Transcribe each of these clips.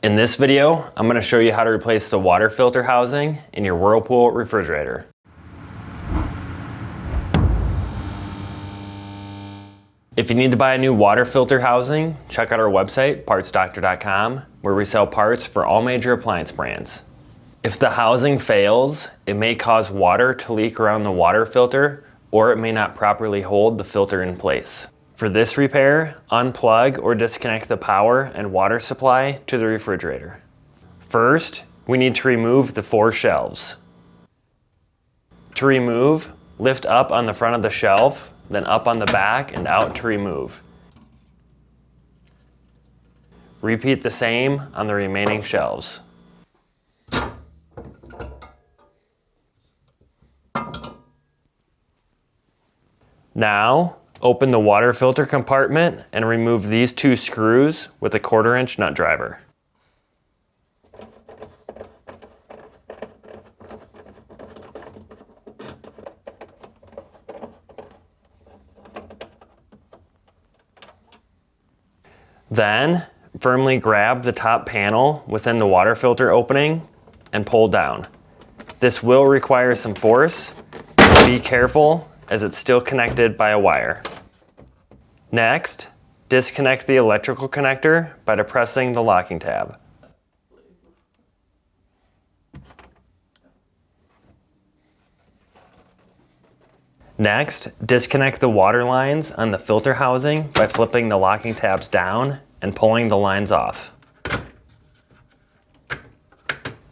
In this video, I'm going to show you how to replace the water filter housing in your Whirlpool refrigerator. If you need to buy a new water filter housing, check out our website, partsdoctor.com, where we sell parts for all major appliance brands. If the housing fails, it may cause water to leak around the water filter, or it may not properly hold the filter in place. For this repair, unplug or disconnect the power and water supply to the refrigerator. First, we need to remove the 4 shelves. To remove, lift up on the front of the shelf, then up on the back and out to remove. Repeat the same on the remaining shelves. Now, open the water filter compartment and remove these 2 screws with a 1/4-inch nut driver. Then, firmly grab the top panel within the water filter opening and pull down. This will require some force. Be careful, as it's still connected by a wire. Next, disconnect the electrical connector by depressing the locking tab. Next, disconnect the water lines on the filter housing by flipping the locking tabs down and pulling the lines off.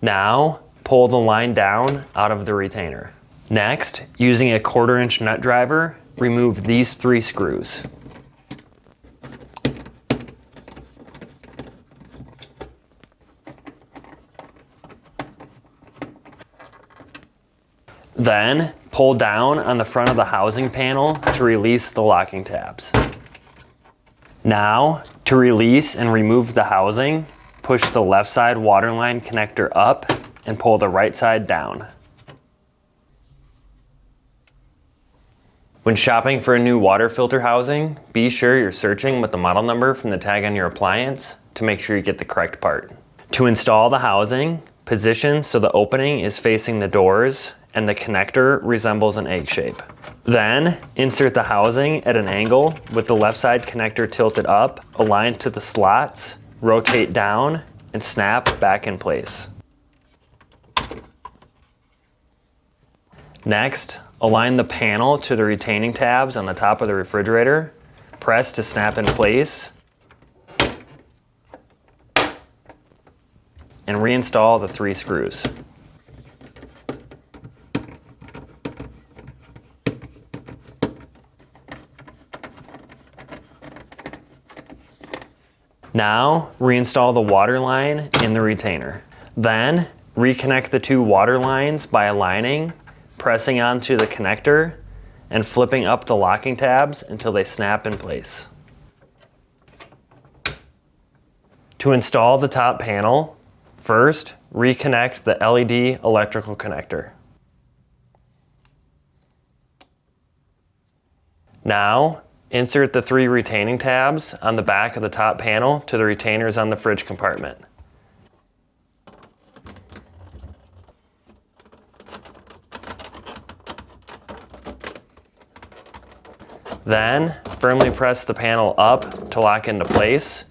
Now, pull the line down out of the retainer. Next, using a 1/4-inch nut driver, remove these 3 screws. Then, pull down on the front of the housing panel to release the locking tabs. Now, to release and remove the housing, push the left side waterline connector up and pull the right side down. When shopping for a new water filter housing, be sure you're searching with the model number from the tag on your appliance to make sure you get the correct part. To install the housing, position so the opening is facing the doors and the connector resembles an egg shape. Then, insert the housing at an angle with the left side connector tilted up, aligned to the slots, rotate down, and snap back in place. Next, align the panel to the retaining tabs on the top of the refrigerator. Press to snap in place. And reinstall the 3 screws. Now, reinstall the water line in the retainer. Then, reconnect the 2 water lines by aligning, pressing onto the connector, and flipping up the locking tabs until they snap in place. To install the top panel, first, reconnect the LED electrical connector. Now, insert the 3 retaining tabs on the back of the top panel to the retainers on the fridge compartment. Then, firmly press the panel up to lock into place.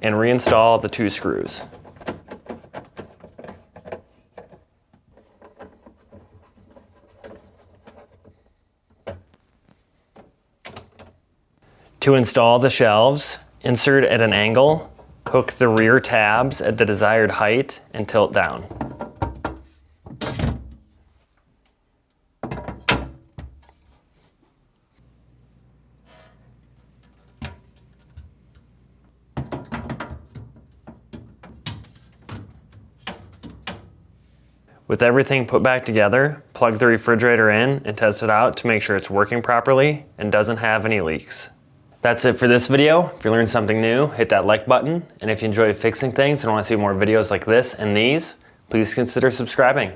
And reinstall the 2 screws. To install the shelves, insert at an angle, hook the rear tabs at the desired height, and tilt down. With everything put back together, plug the refrigerator in and test it out to make sure it's working properly and doesn't have any leaks. That's it for this video. If you learned something new, hit that like button. And if you enjoy fixing things and want to see more videos like this and these, please consider subscribing.